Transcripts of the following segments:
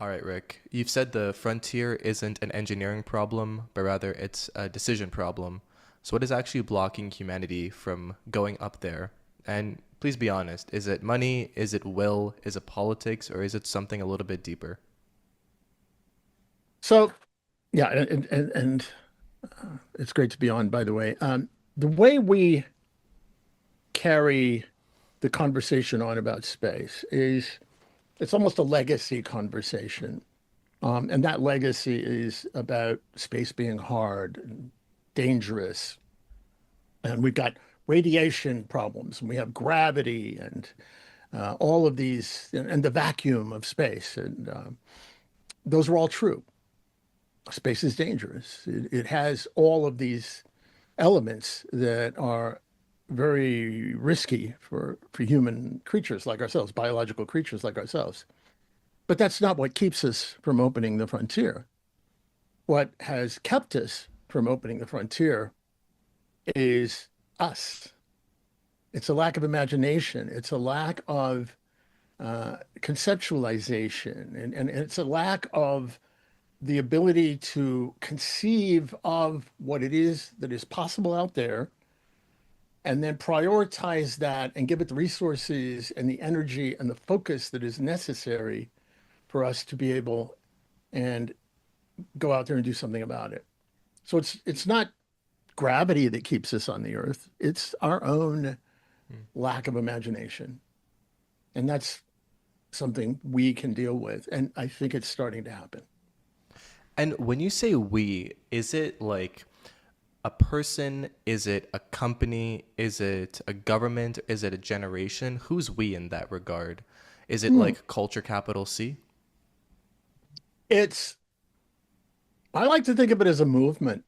All right, Rick. You've said the frontier isn't an engineering problem, but rather it's a decision problem. So, what is actually blocking humanity from going up there? And please be honest, is it money? Is it will? Is it politics? Or is it something a little bit deeper? So, yeah, and it's great to be on, by the way. The way we carry the conversation on about space is it's almost a legacy conversation. And that legacy is about space being hard and dangerous. And we've got radiation problems, and we have gravity and all of these, and the vacuum of space. And those are all true. Space is dangerous. It has all of these elements that are very risky for human creatures like ourselves, biological creatures like ourselves. But that's not what keeps us from opening the frontier. What has kept us from opening the frontier is us. It's a lack of imagination. It's a lack of conceptualization, and it's a lack of the ability to conceive of what it is that is possible out there and then prioritize that and give it the resources and the energy and the focus that is necessary for us to be able and go out there and do something about it. So it's not gravity that keeps us on the earth. It's our own Hmm. lack of imagination. And that's something we can deal with. And I think it's starting to happen. And when you say we, is it like a person? Is it a company? Is it a government? Is it a generation? Who's we in that regard? Is it Hmm. like culture capital C? It's, I like to think of it as a movement.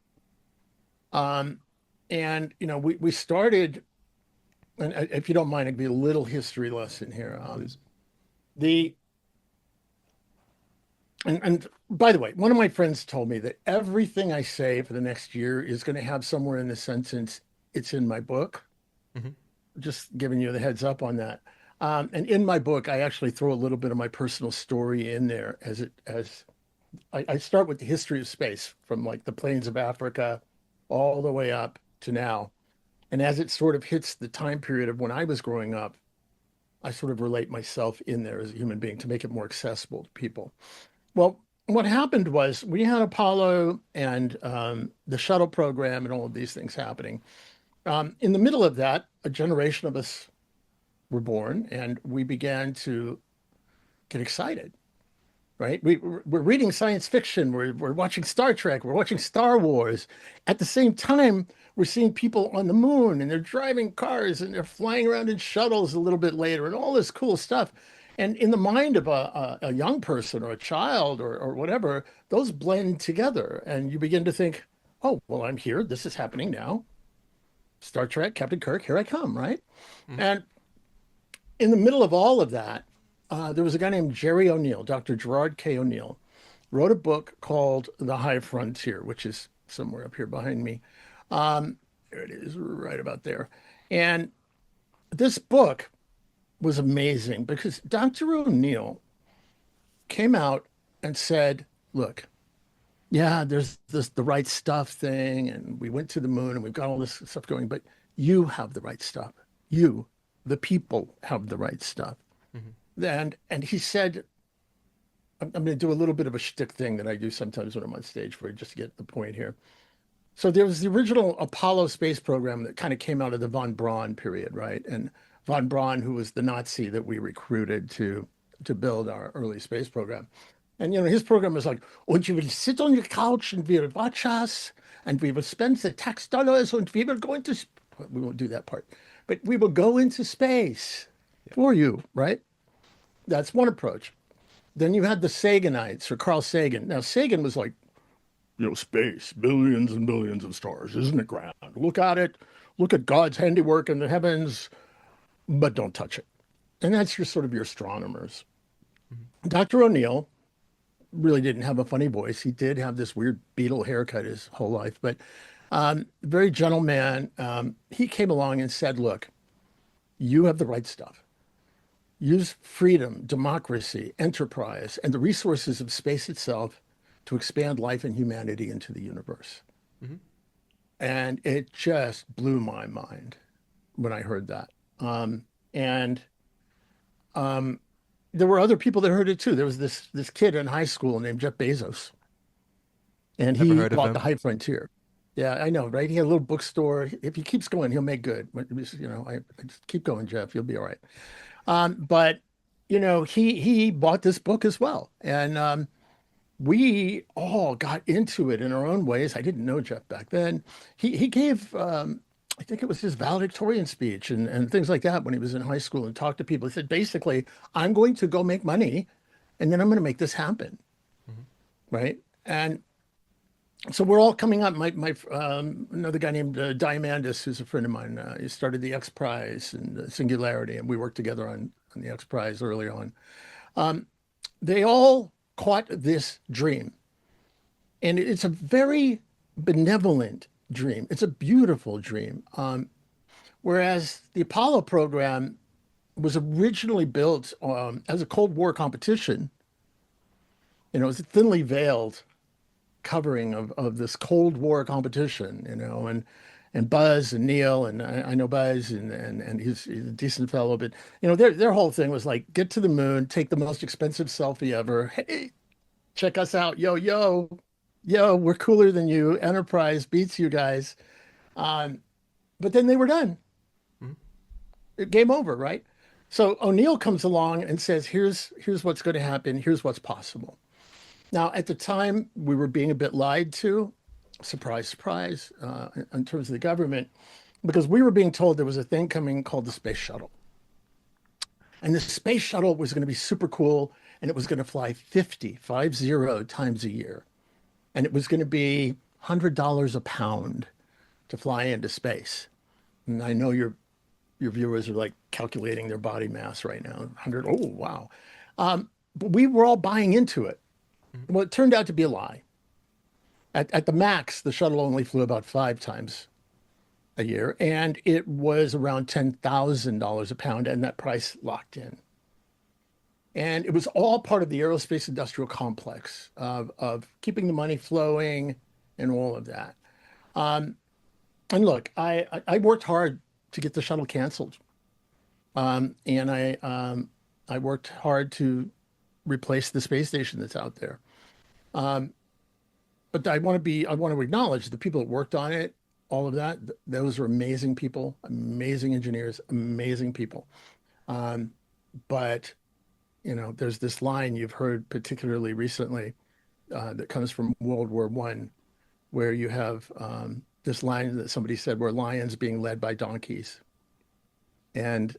Um, and, we started, and if you don't mind, it'd be a little history lesson here. Please. The and by the way, one of my friends told me that everything I say for the next year is going to have somewhere in the sentence, it's in my book. Hmm. Just giving you the heads up on that. And in my book, I actually throw a little bit of my personal story in there as I start with the history of space from like the plains of Africa all the way up to now. And as it sort of hits the time period of when I was growing up, I sort of relate myself in there as a human being to make it more accessible to people. Well, what happened was we had Apollo and the shuttle program and all of these things happening. In the middle of that, a generation of us were born, and we began to get excited, right? We're reading science fiction, we're watching Star Trek, we're watching Star Wars. At the same time, we're seeing people on the moon, and they're driving cars, and they're flying around in shuttles a little bit later, and all this cool stuff. And in the mind of a young person or a child or whatever, those blend together. And you begin to think, oh, well, I'm here. This is happening now. Star Trek, Captain Kirk, here I come, right? Hmm. And in the middle of all of that, there was a guy named Jerry O'Neill, Dr. Gerard K. O'Neill, wrote a book called The High Frontier, which is somewhere up here behind me. There it is, right about there. And this book was amazing because Dr. O'Neill came out and said, look, yeah, there's this the right stuff thing, and we went to the moon and we've got all this stuff going, but you have the right stuff. You, the people, have the right stuff. Hmm. And he said, I'm going to do a little bit of a shtick thing that I do sometimes when I'm on stage for you, just to get the point here. So there was the original Apollo space program that kind of came out of the von Braun period, right? And von Braun, who was the Nazi that we recruited to build our early space program. And his program was like, and you will sit on your couch and we will watch us and we will spend the tax dollars and we will go into we won't do that part, but we will go into space Yeah. for you, right? That's one approach. Then you had the Saganites or Carl Sagan. Now Sagan was like, space, billions and billions of stars, isn't it grand? Look at it, look at God's handiwork in the heavens, but don't touch it. And that's your sort of your astronomers. Hmm. Dr. O'Neill really didn't have a funny voice. He did have this weird beetle haircut his whole life, but very gentle man. He came along and said, look, you have the right stuff. use freedom, democracy, enterprise, and the resources of space itself to expand life and humanity into the universe. Hmm. And it just blew my mind when I heard that. And um, there were other people that heard it too. There was this kid in high school named Jeff Bezos, and Never he heard of bought the him. High Frontier. Yeah, I know, right? He had a little bookstore. If he keeps going, he'll make good. I just keep going, Jeff. You'll be all right. But he bought this book as well, and we all got into it in our own ways. I didn't know Jeff back then. He gave, I think it was his valedictorian speech and things like that when he was in high school and talked to people. He said, basically, I'm going to go make money, and then I'm going to make this happen, Hmm. right? And so we're all coming up. My another guy named Diamandis, who's a friend of mine, he started the X Prize and Singularity, and we worked together on the X Prize early on. Um, they all caught this dream, and it's a very benevolent dream. It's a beautiful dream. Whereas the Apollo program was originally built as a Cold War competition, it was thinly veiled covering of this Cold War competition, and Buzz and Neil, and I know Buzz, and he's a decent fellow, but their whole thing was like, get to the moon, take the most expensive selfie ever. Hey, check us out, yo, yo, yo, we're cooler than you. Enterprise beats you guys. Um, but then they were done. Hmm. Game over, right? So O'Neill comes along and says, here's what's going to happen. Here's what's possible. Now, at the time, we were being a bit lied to, surprise, surprise, in terms of the government, because we were being told there was a thing coming called the space shuttle. And the space shuttle was going to be super cool, and it was going to fly 50 times a year. And it was going to be $100 a pound to fly into space. And I know your viewers are like calculating their body mass right now. 100, oh, wow. But we were all buying into it. Hmm. Well, it turned out to be a lie. At the max, the shuttle only flew about 5 times a year, and it was around $10,000 a pound, and that price locked in. And it was all part of the aerospace industrial complex of keeping the money flowing and all of that. Um, and look, I worked hard to get the shuttle canceled, and I worked hard to replace the space station that's out there. Um, but I want to acknowledge the people that worked on it, all of that. Those are amazing people, amazing engineers, amazing people. Um, but there's this line you've heard particularly recently that comes from World War One, where you have this line that somebody said, "We're lions being led by donkeys," and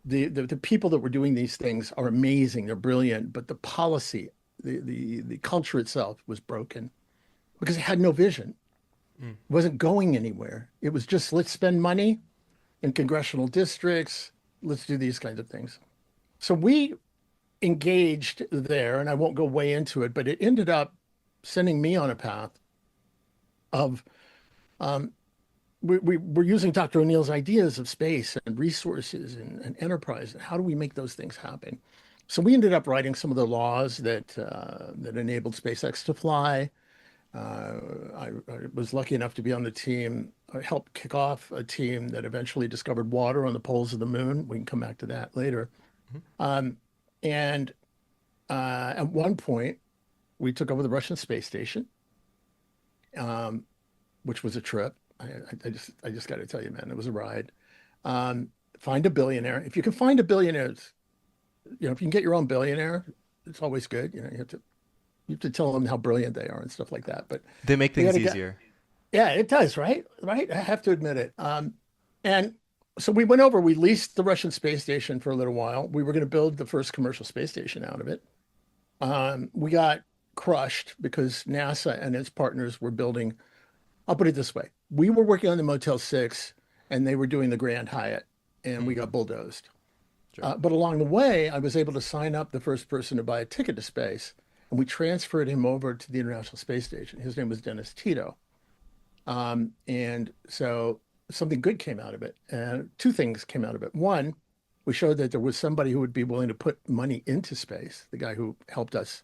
the people that were doing these things are amazing. They're brilliant, but the policy, the culture itself was broken because it had no vision. Mm. It wasn't going anywhere. It was just, let's spend money in congressional districts. Let's do these kinds of things. So we engaged there, and I won't go way into it, but it ended up sending me on a path of um, we were using Dr. O'Neill's ideas of space and resources and enterprise, and how do we make those things happen? So we ended up writing some of the laws that enabled SpaceX to fly. I was lucky enough to be on the team. I helped kick off a team that eventually discovered water on the poles of the moon. We can come back to that later. Hmm. Um, and at one point, we took over the Russian space station, um, which was a trip. I just got to tell you, man, it was a ride. Um, find a billionaire. If you can find a billionaire, if you can get your own billionaire, it's always good. You have to tell them how brilliant they are and stuff like that. But They make we had things to get, easier. yeah, it does, right? Right. I have to admit it. And so we went over, we leased the Russian space station for a little while. We were going to build the first commercial space station out of it. We got crushed because NASA and its partners were building, I'll put it this way. We were working on the Motel 6 and they were doing the Grand Hyatt, and we Mm. got bulldozed. Sure. But along the way, I was able to sign up the first person to buy a ticket to space, and we transferred him over to the International Space Station. His name was Dennis Tito. And so something good came out of it. And two things came out of it. One, We showed that there was somebody who would be willing to put money into space, the guy who helped us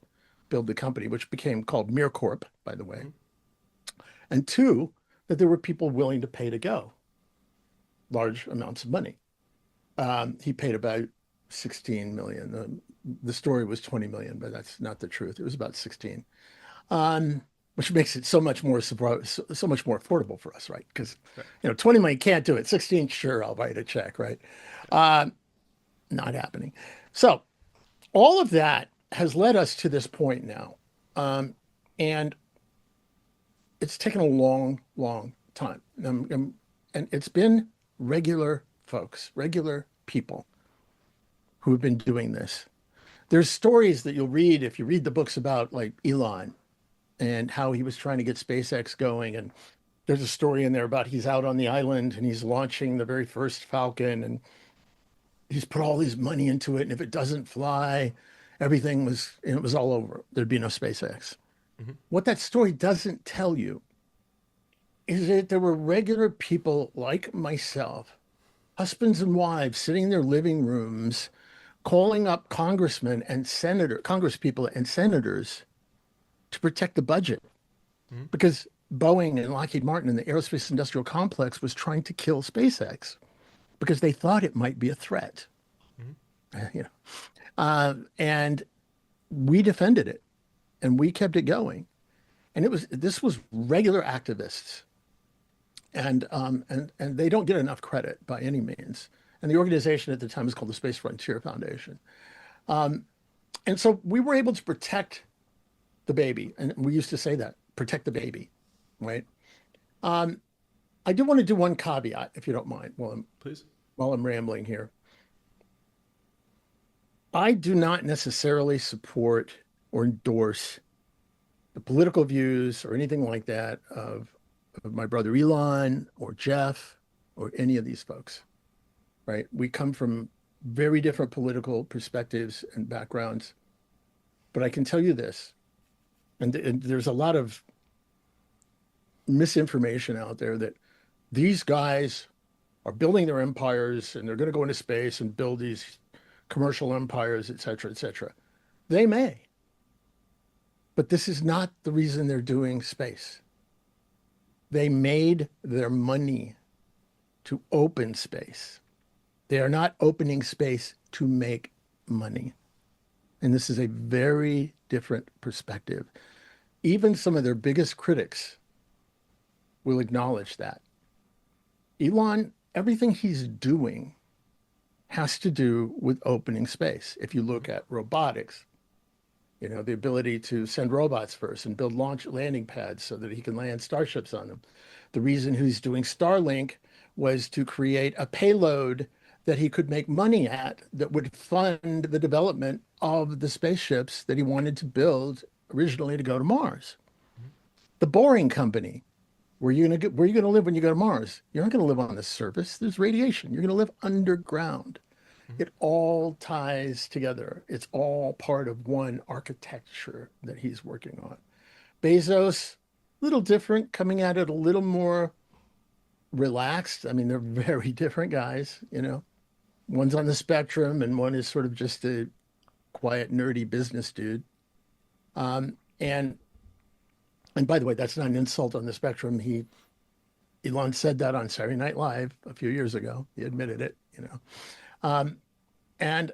build the company, which became called MirCorp, by the way. Mhm. And two, that there were people willing to pay to go, large amounts of money. He paid about 16 million. The story was 20 million, but that's not the truth. It was about 16, which makes it so much more so much more affordable for us, right? Because Right. 20 million can't do it. 16, sure, I'll write a check, right? Uh, Not happening. So all of that has led us to this point now, and it's taken a long, long time. And it's been regular folks, regular people who have been doing this. There's stories that you'll read if you read the books about like Elon and how he was trying to get SpaceX going. And there's a story in there about he's out on the island and he's launching the very first Falcon and he's put all his money into it. And if it doesn't fly, it was all over. There'd be no SpaceX. Mhm. What that story doesn't tell you is that there were regular people like myself, husbands and wives sitting in their living rooms, calling up congress people and senators to protect the budget Mhm. because Boeing and Lockheed Martin and the aerospace industrial complex was trying to kill SpaceX because they thought it might be a threat. Mhm. You know, and we defended it and we kept it going. And this was regular activists, and they don't get enough credit by any means. And the organization at the time was called the Space Frontier Foundation. And so we were able to protect the baby, and we used to say that, protect the baby, right? Um, I do want to do one caveat, if you don't mind, Please. while I'm rambling here. I do not necessarily support or endorse the political views or anything like that of my brother Elon or Jeff or any of these folks, right? We come from very different political perspectives and backgrounds. But I can tell you this, and there's a lot of misinformation out there that these guys are building their empires and they're going to go into space and build these commercial empires, et cetera, et cetera. They may, but this is not the reason they're doing space. They made their money to open space. They are not opening space to make money. And this is a very different perspective. Even some of their biggest critics will acknowledge that. Elon, everything he's doing has to do with opening space. If you look at robotics, the ability to send robots first and build launch landing pads so that he can land starships on them. The reason he's doing Starlink was to create a payload that he could make money at that would fund the development of the spaceships that he wanted to build originally to go to Mars. Mhm. The Boring Company, where you gonna live when you go to Mars? You're not gonna live on the surface. There's radiation. You're gonna live underground. Mhm. It all ties together. It's all part of one architecture that he's working on. Bezos, a little different, coming at it a little more relaxed. I mean, they're very different guys. One's on the spectrum and one is sort of just a quiet, nerdy business dude. And by the way, that's not an insult on the spectrum. Elon said that on Saturday Night Live a few years ago. He admitted it. Um, and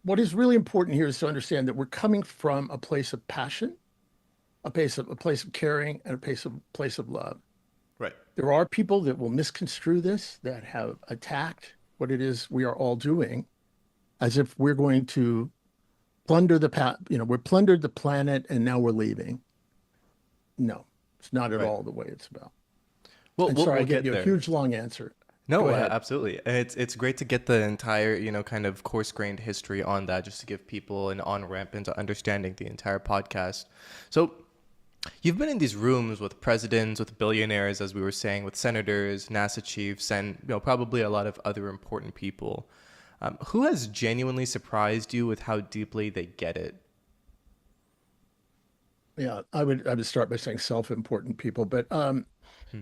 what is really important here is to understand that we're coming from a place of passion, a place of caring, and a place of love. Right. There are people that will misconstrue this, that have attacked what it is we are all doing, as if we're going to we're plundered the planet and now we're leaving. No, it's not at Right. all the way it's about. We'll I'm we'll, sorry, I we'll gave get you a there. huge long answer. Go No, ahead. absolutely. It's great to get the entire, kind of coarse-grained history on that, just to give people an on-ramp into understanding the entire podcast. So, you've been in these rooms with presidents, with billionaires, as we were saying, with senators, NASA chiefs, and probably a lot of other important people. Who has genuinely surprised you with how deeply they get it? Yeah, I would start by saying self-important people, but Hmm.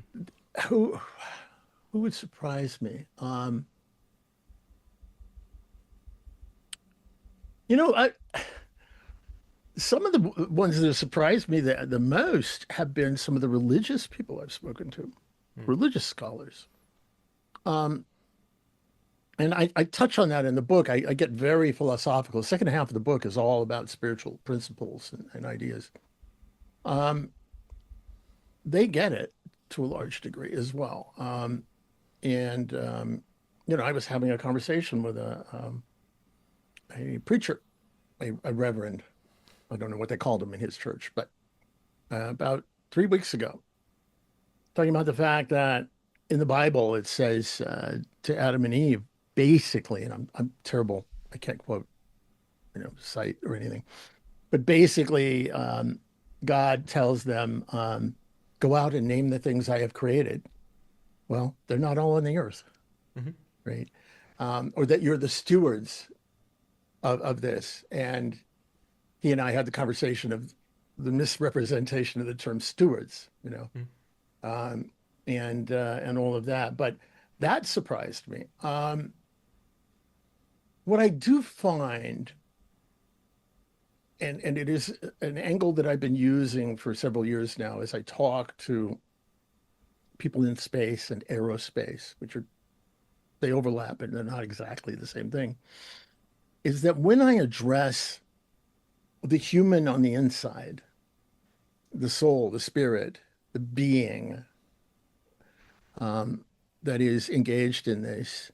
who who would surprise me? You know, some of the ones that have surprised me the most have been some of the religious people I've spoken to, Mm. religious scholars. Um, and I touch on that in the book. I get very philosophical. The second half of the book is all about spiritual principles and ideas. Um, they get it to a large degree as well. And I was having a conversation with a preacher, a reverend. I don't know what they called him in his church, but about 3 weeks ago, talking about the fact that in the Bible it says to Adam and Eve, basically, and I'm terrible, I can't quote, cite or anything, but basically, God tells them, go out and name the things I have created. Well, they're not all on the earth, Hmm. right? Or that you're the stewards of this. And he and I had the conversation of the misrepresentation of the term stewards, um, and all of that. But that surprised me. What I do find, and it is an angle that I've been using for several years now, as I talk to people in space and aerospace, which are they overlap and they're not exactly the same thing, is that when I address the human on the inside, the soul, the spirit, the being um, that is engaged in this,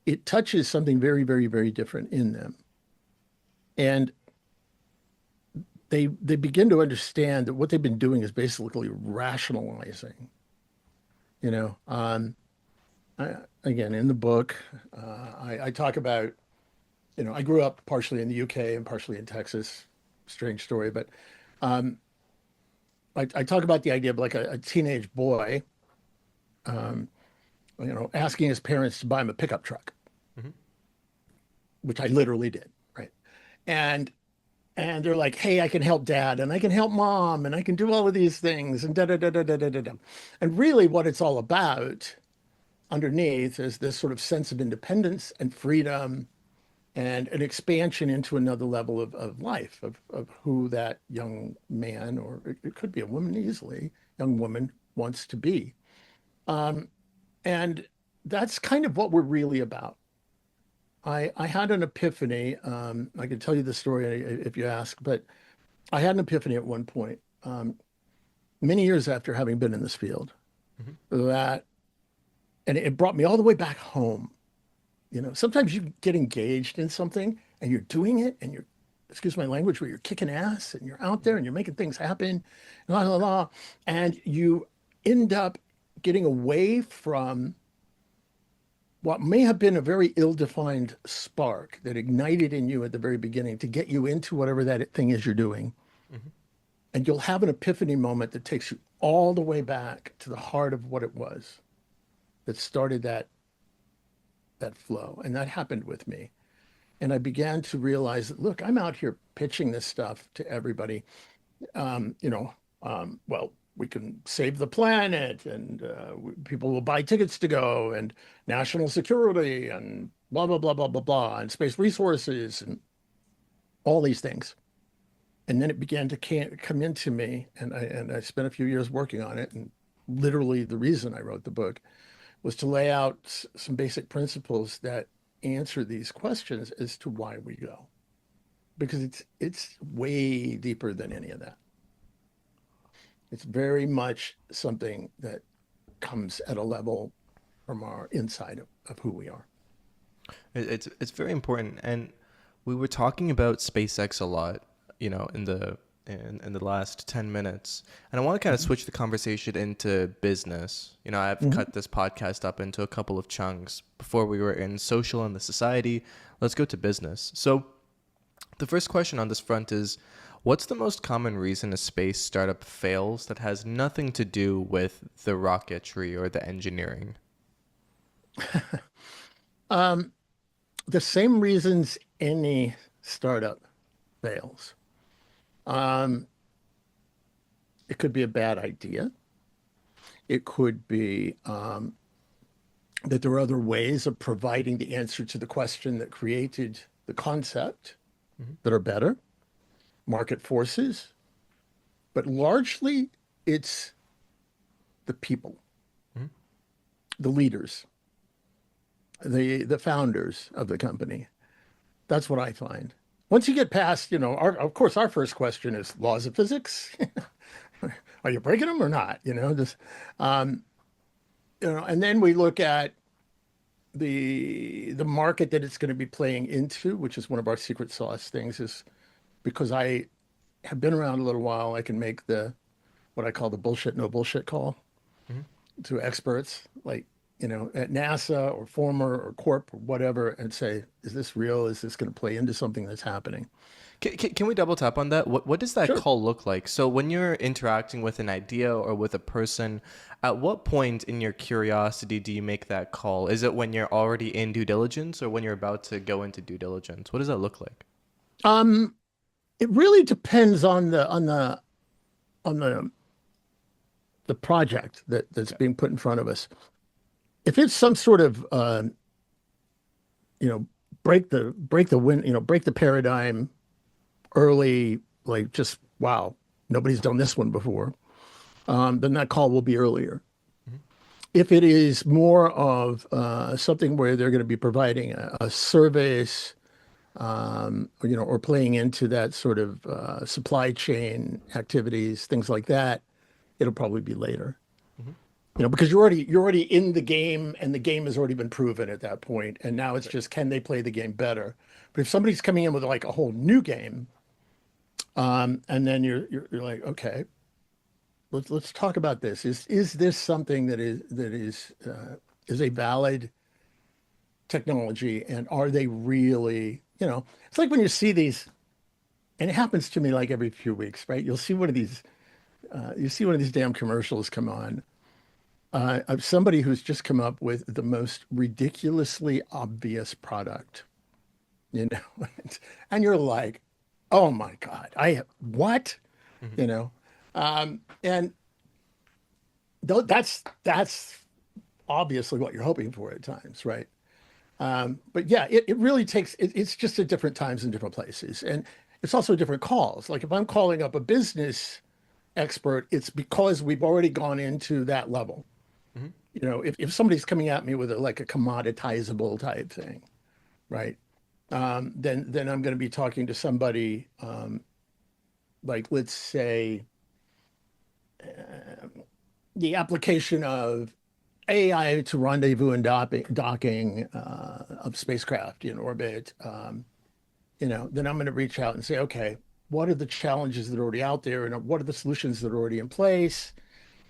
it touches something very, very, very different in them. And they begin to understand that what they've been doing is basically rationalizing, you know. Again, in the book, I talk about, I grew up partially in the UK and partially in Texas. Strange story, but um, I talk about the idea of like a teenage boy, um, asking his parents to buy him a pickup truck, Hmm. which I literally did, right? And they're like, "Hey, I can help dad, and I can help mom, and I can do all of these things, and da da da da da da da." Da. And really, what it's all about underneath is this sort of sense of independence and freedom and an expansion into another level of life, of who that young man, or it could be a woman easily, young woman wants to be. Um, and that's kind of what we're really about. I had an epiphany. I can tell you the story if you ask, but I had an epiphany at one point, many years after having been in this field, Hmm. that, and it brought me all the way back home. Sometimes you get engaged in something and you're doing it and you're, excuse my language, where you're kicking ass and you're out there and you're making things happen, la, la, la, and you end up getting away from what may have been a very ill-defined spark that ignited in you at the very beginning to get you into whatever that thing is you're doing. Hmm. And you'll have an epiphany moment that takes you all the way back to the heart of what it was that started that flow. And that happened with me. And I began to realize that, look, I'm out here pitching this stuff to everybody. Well, we can save the planet and people will buy tickets to go and national security and blah, blah, blah, blah, blah, blah, and space resources and all these things. And then it began to come into me, and I spent a few years working on it. And literally, the reason I wrote the book was to lay out some basic principles that answer these questions as to why we go, because it's way deeper than any of that. It's very much something that comes at a level from our inside of who we are. It's very important, and we were talking about SpaceX a lot, in the last 10 minutes, and I want to kind of Mhm. switch the conversation into business. I've Mhm. cut this podcast up into a couple of chunks. Before we were in social and the society, let's go to business. So the first question on this front is, what's the most common reason a space startup fails that has nothing to do with the rocketry or the engineering? Um, the same reasons any startup fails. Um, it could be a bad idea. It could be that there are other ways of providing the answer to the question that created the concept. Hmm. that are better, market forces, but largely it's the people, Hmm. the leaders, the founders of the company. That's what I find. Once you get past, of course, our first question is laws of physics. Are you breaking them or not? Um, and then we look at the market that it's going to be playing into, which is one of our secret sauce things, is because I have been around a little while, I can make the what I call the bullshit no bullshit call Hmm. to experts like, at NASA or former or corp or whatever and say, is this real? Is this going to play into something that's happening? Can we double tap on that? What does that Sure. call look like? So when you're interacting with an idea or with a person, at what point in your curiosity do you make that call? Is it when you're already in due diligence or when you're about to go into due diligence? What does that look like? Um, it really depends on the project that's Okay. being put in front of us. If it's some sort of you know, break the paradigm early, like just wow, nobody's done this one before, then that call will be earlier. Hmm. If it is more of something where they're going to be providing a service, or playing into that sort of supply chain activities, things like that, it'll probably be later. Hmm. Because you're already in the game and the game has already been proven at that point, and now it's Right. just can they play the game better? But if somebody's coming in with like a whole new game, and then you're like, okay, let's talk about this. Is this something that is a valid technology, and are they really, it's like when you see these, and it happens to me like every few weeks, right? You see one of these damn commercials come on of somebody who's just come up with the most ridiculously obvious product, you know, and you're like, oh my God, what? Hmm. You know, and that's obviously what you're hoping for at times, right? But yeah, it really takes it's just at different times in different places. And it's also different calls. Like if I'm calling up a business expert, it's because we've already gone into that level. Hmm. If somebody's coming at me with like a commoditizable type thing, right? Then I'm going to be talking to somebody like let's say the application of AI to rendezvous and docking of spacecraft in orbit. Then I'm going to reach out and say, okay, what are the challenges that are already out there, and what are the solutions that are already in place?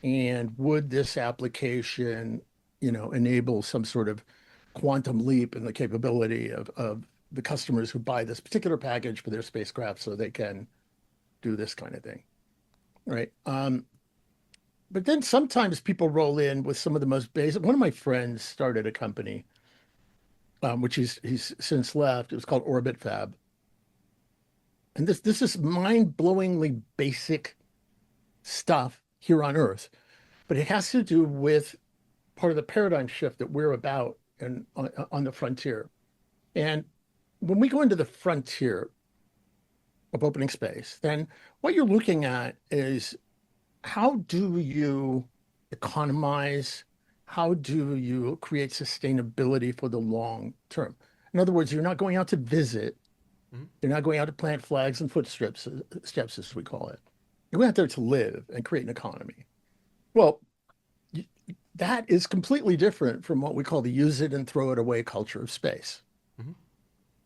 And would this application, enable some sort of quantum leap in the capability of the customers who buy this particular package for their spacecraft so they can do this kind of thing, right? But then sometimes people roll in with some of the most basic. One of my friends started a company, which he's since left. It was called Orbit Fab, and this is mind-blowingly basic stuff here on Earth, but it has to do with part of the paradigm shift that we're about and on the frontier. And when we go into the frontier of opening space, then what you're looking at is how do you economize? How do you create sustainability for the long term? In other words, you're not going out to visit. Hmm. You're not going out to plant flags and footsteps, steps, as we call it. You're going out there to live and create an economy. Well, that is completely different from what we call the use it and throw it away culture of space, Hmm.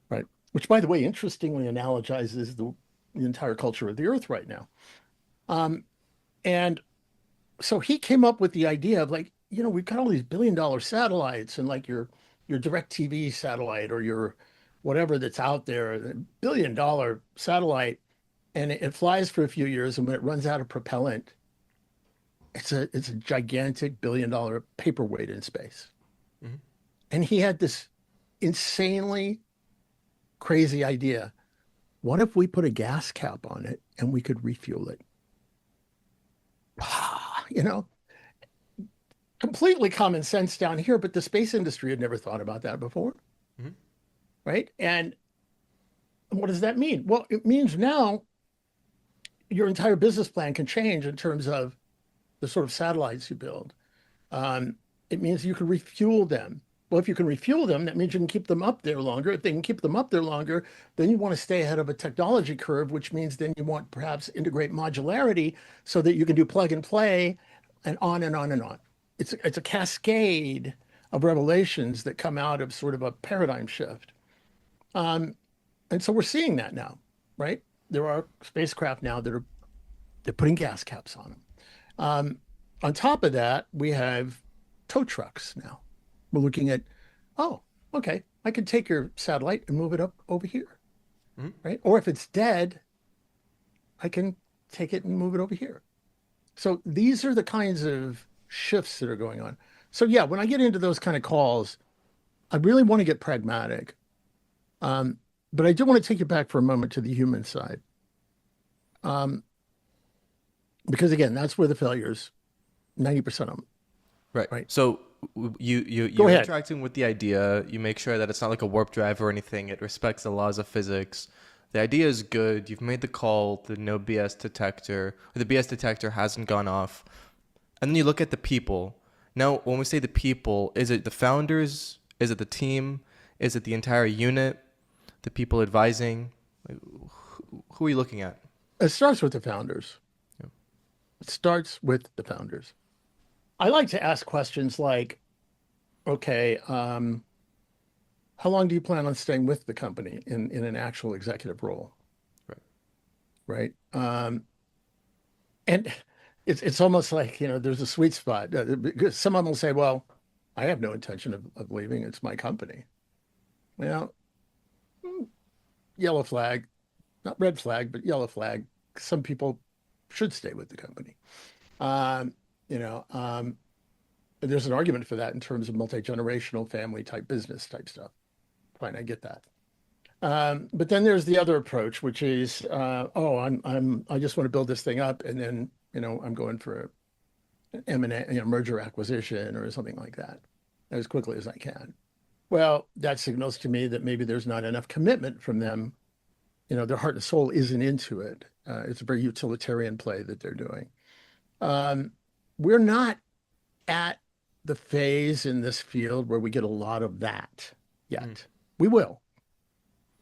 right? Which, by the way, interestingly analogizes the entire culture of the Earth right now. Um, and so he came up with the idea of like, we've got all these billion-dollar satellites and like your direct TV satellite or your whatever that's out there, a billion-dollar satellite, and it flies for a few years, and when it runs out of propellant, it's a gigantic billion-dollar paperweight in space. Hmm. And he had this insanely crazy idea. What if we put a gas cap on it and we could refuel it? You know, completely common sense down here, but the space industry had never thought about that before, Hmm. right? And what does that mean? Well, it means now your entire business plan can change in terms of the sort of satellites you build. Um, it means you can refuel them. Well, if you can refuel them, that means you can keep them up there longer. If they can keep them up there longer, then you want to stay ahead of a technology curve, which means then you want perhaps integrate modularity so that you can do plug and play and on and on and on. It's a cascade of revelations that come out of sort of a paradigm shift. Um, and so we're seeing that now, right? There are spacecraft now that are they're putting gas caps on them. Um, on top of that, we have tow trucks now. We're looking at, oh, okay, I can take your satellite and move it up over here, Mhm. right? Or if it's dead, I can take it and move it over here. So these are the kinds of shifts that are going on. So yeah, when I get into those kind of calls, I really want to get pragmatic. Um, but I do want to take you back for a moment to the human side. Um, because again, that's where the failures, 90% of them, Right. right? So Go you're ahead. interacting with the idea. You make sure that it's not like a warp drive or anything. It respects the laws of physics. The idea is good. You've made the call. The no BS detector. The BS detector hasn't gone off. And then you look at the people. Now, when we say the people, is it the founders? Is it the team? Is it the entire unit? The people advising? Like, who are you looking at? It starts with the founders. Yeah. It starts with the founders. I like to ask questions like, okay, how long do you plan on staying with the company in an actual executive role, Right. right? And it's almost like, there's a sweet spot. Because someone will say, well, I have no intention of leaving. It's my company. Well, yellow flag, not red flag, but yellow flag. Some people should stay with the company. Um, you know, um, there's an argument for that in terms of multi-generational family type business type stuff. Fine, I get that. But then there's the other approach, which is, oh, I just want to build this thing up, and then I'm going for an M&A, merger acquisition or something like that, as quickly as I can. Well, that signals to me that maybe there's not enough commitment from them. Their heart and soul isn't into it. It's a very utilitarian play that they're doing. Um, we're not at the phase in this field where we get a lot of that Mm. yet. We will.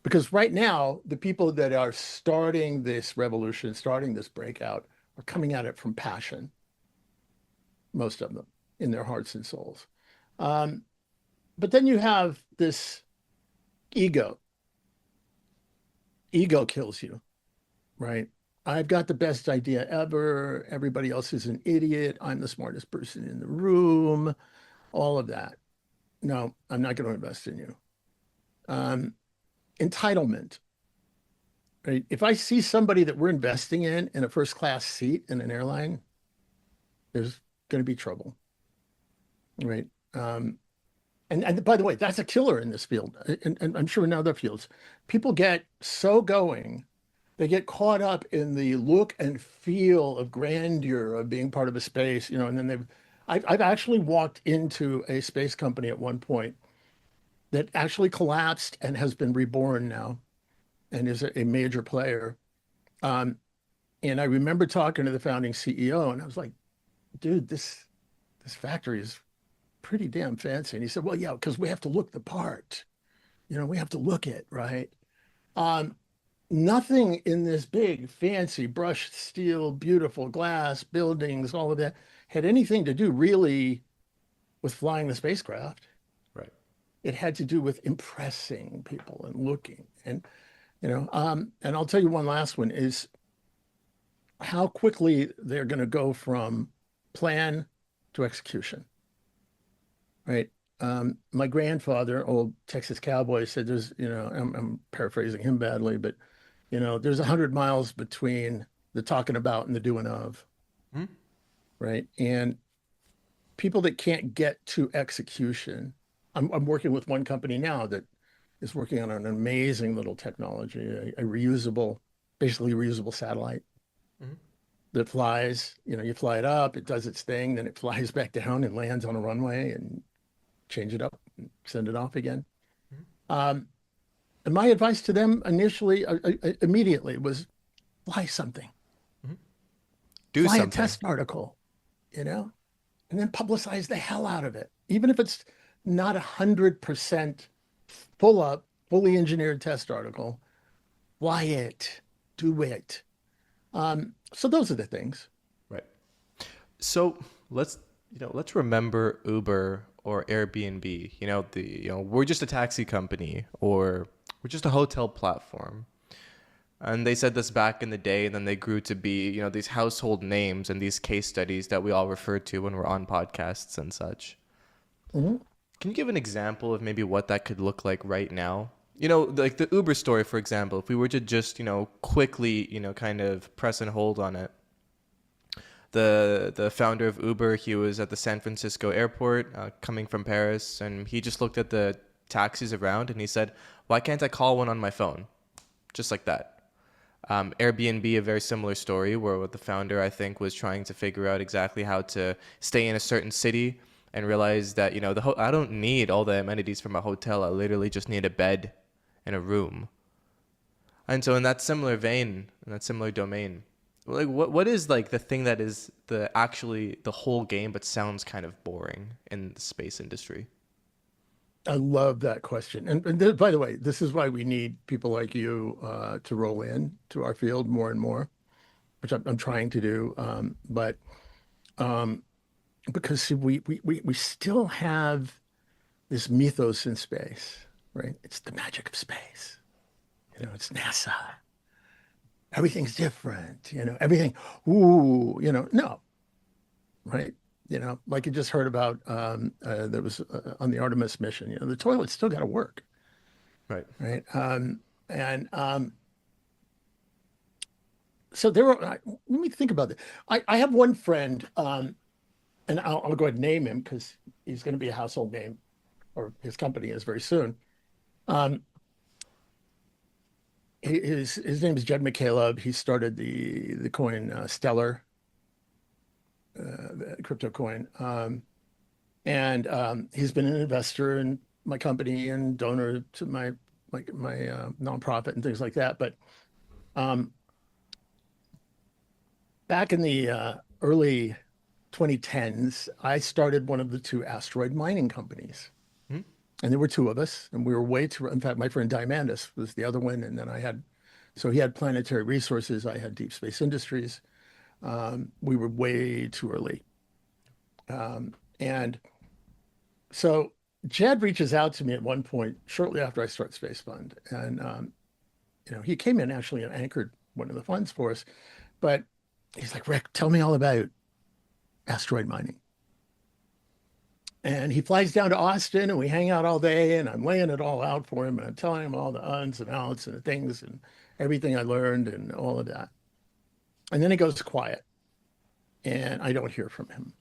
Because right now, the people that are starting this revolution, starting this breakout, are coming at it from passion, most of them, in their hearts and souls. Um, but then you have this ego. Ego kills you, right? I've got the best idea ever. Everybody else is an idiot. I'm the smartest person in the room. All of that. No, I'm not going to invest in you. Um, Entitlement, right? If I see somebody that we're investing in a first class seat in an airline, there's going to be trouble, right? And by the way, that's a killer in this field, and I'm sure in other fields. People get so going, they get caught up in the look and feel of grandeur of being part of a space, and then I've actually walked into a space company at one point that actually collapsed and has been reborn now and is a major player. Um, and I remember talking to the founding CEO, and I was like, dude, this factory is pretty damn fancy. And he said, well, yeah, because we have to look the part. We have to look it, right? Um, Nothing in this big, fancy, brushed steel, beautiful glass buildings, all of that had anything to do really with flying the spacecraft. Right. It had to do with impressing people and looking. And I'll tell you one last one is how quickly they're going to go from plan to execution, right? My grandfather, old Texas cowboy, said I'm paraphrasing him badly, but there's 100 miles between the talking about and the doing of, Mm. right? And people that can't get to execution, I'm working with one company now that is working on an amazing little technology, a reusable, basically reusable satellite Mhm. that flies. You fly it up, it does its thing, then it flies back down and lands on a runway and change it up and send it off again. Mhm. Um, And my advice to them initially, immediately, was fly something, Mhm. Do fly a something. test article, you know, and then publicize the hell out of it. Even if it's not 100% full up, fully engineered test article, fly it, do it. So those are the things. Right. So let's let's remember Uber or Airbnb. We're just a taxi company or we're just a hotel platform. And they said this back in the day, and then they grew to be, these household names and these case studies that we all refer to when we're on podcasts and such. Mhm. Can you give an example of maybe what that could look like right now? Like the Uber story, for example, if we were to just, quickly, kind of press and hold on it. The founder of Uber, he was at the San Francisco airport coming from Paris, and he just looked at the taxis around and he said, "Why can't I call one on my phone?" Just like that. Airbnb, a very similar story where the founder, I think, was trying to figure out exactly how to stay in a certain city and realized that, I don't need all the amenities from a hotel. I literally just need a bed and a room. And so in that similar vein, in that similar domain, like what is like the thing that is the actually the whole game but sounds kind of boring in the space industry? I love that question. And by the way, this is why we need people like you to roll in to our field more and more, which I'm trying to do. But um, because see, we still have this mythos in space, right? It's the magic of space. It's NASA. Everything's different, everything. Ooh, no, right? Like you just heard about that was on the Artemis mission, the toilet's still got to work, Right. right? And so there were, let me think about it. I have one friend, and I'll go ahead and name him because he's going to be a household name, or his company is very soon. Um, his name is Jed McCaleb. He started the coin Stellar, the crypto coin, and he's been an investor in my company and donor to my nonprofit and things like that. But um, back in the early 2010s, I started one of the two asteroid mining companies. Mhm. And there were two of us, and we were way too. In fact, my friend Diamandis was the other one, and then so he had Planetary Resources, I had Deep Space Industries. We were way too early, and so Jed reaches out to me at one point shortly after I start Space Fund, and he came in actually and anchored one of the funds for us, but he's like, Rick, tell me all about asteroid mining. And he flies down to Austin and we hang out all day and I'm laying it all out for him and I'm telling him all the uns and outs and the things and everything I learned and all of that. And then he goes quiet and I don't hear from him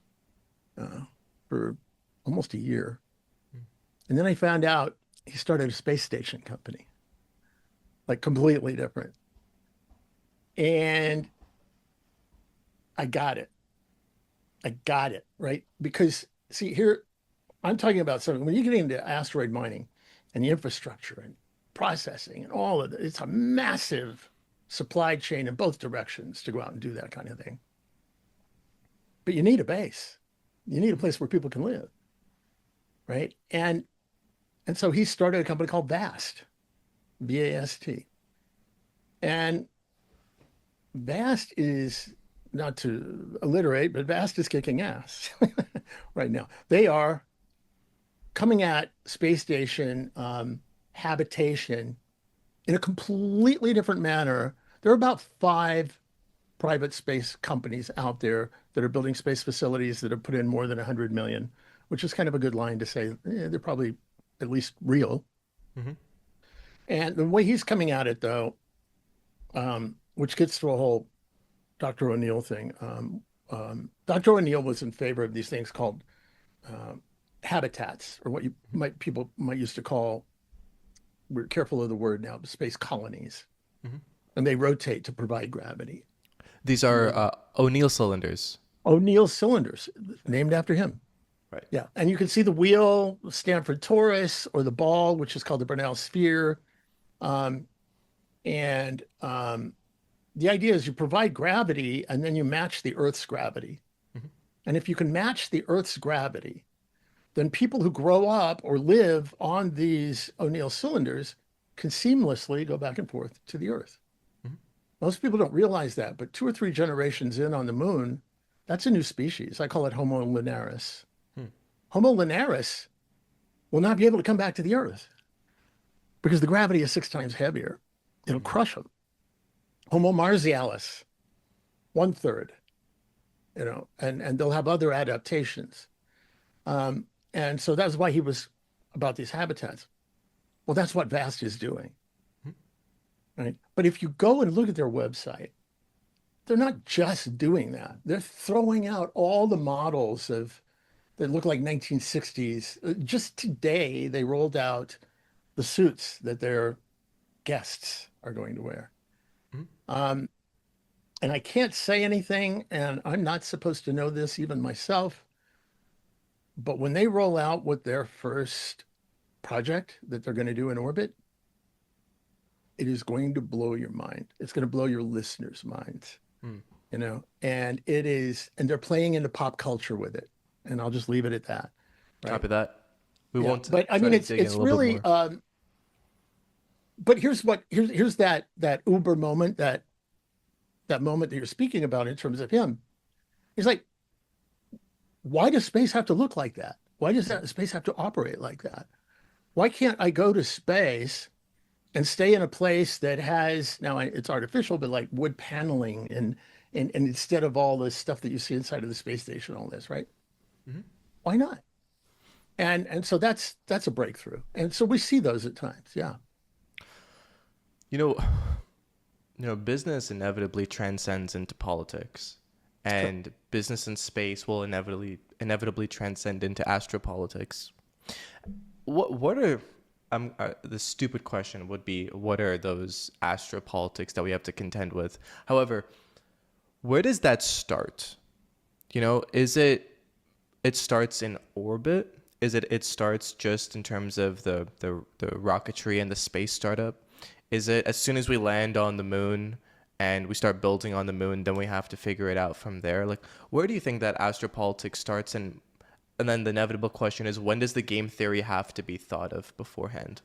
for almost a year. And then I found out he started a space station company, like completely different. And I got it. I got it, right? Because see, here I'm talking about something when you get into asteroid mining and the infrastructure and processing and all of it, it's a massive supply chain in both directions to go out and do that kind of thing. But you need a base. You need a place where people can live, right? And so he started a company called Vast, VAST. And Vast is not to alliterate, but Vast is kicking ass right now. They are coming at space station habitation in a completely different manner. There are about five private space companies out there that are building space facilities that have put in more than 100 million, which is kind of a good line to say they're probably at least real. Hmm. And the way he's coming at it, though, which gets to a whole Dr. O'Neill thing. Dr. O'Neill was in favor of these things called uh, habitats, or what people might used to call, we're careful of the word now, space colonies, Hmm. and they rotate to provide gravity. These And are they O'Neill cylinders. O'Neill cylinders, named after him. Right. Yeah, and you can see the wheel, Stanford Torus, or the ball, which is called the Bernal sphere. Um, and the idea is you provide gravity and then you match the Earth's gravity. Mhm. And if you can match the Earth's gravity, then people who grow up or live on these O'Neill cylinders can seamlessly go back and forth to the Earth. Mhm. Most people don't realize that, but 2 or 3 generations in on the moon, that's a new species. I call it Homo lunaris. Hmm. Homo lunaris will not be able to come back to the Earth because the gravity is 6 times heavier. It'll Hmm. crush them. Homo marsialis, 1/3, and they'll have other adaptations. And so that's why he was about these habitats. Well, that's what VAST is doing, Hmm. right? But if you go and look at their website, they're not just doing that. They're throwing out all the models of that look like 1960s. Just today, they rolled out the suits that their guests are going to wear. Hmm. Um, and I can't say anything, and I'm not supposed to know this even myself, but when they roll out with their first project that they're going to do in orbit, it is going to blow your mind. It's going to blow your listeners' minds, Hmm. and it is, and they're playing into pop culture with it. And I'll just leave it at that, right? Copy that. We Yeah. won't But I try mean, to it's dig in a it's little bit really, more. but here's that Uber moment, that moment that you're speaking about in terms of him. He's like, why does space have to look like that? Why does that space have to operate like that? Why can't I go to space and stay in a place that has now it's artificial, but like wood paneling and instead of all this stuff that you see inside of the space station, all this, right? Mhm. Why not? And so that's a breakthrough. And so we see those at times. Yeah. You know, business inevitably transcends into politics, Sure. and business in space will inevitably transcend into astropolitics. What are the stupid question would be, what are those astropolitics that we have to contend with? However, where does that start? Is it starts in orbit? Is it starts just in terms of the rocketry and the space startup? Is it as soon as we land on the moon and we start building on the moon, then we have to figure it out from there? Like, where do you think that astropolitics starts, and then the inevitable question is, when does the game theory have to be thought of beforehand?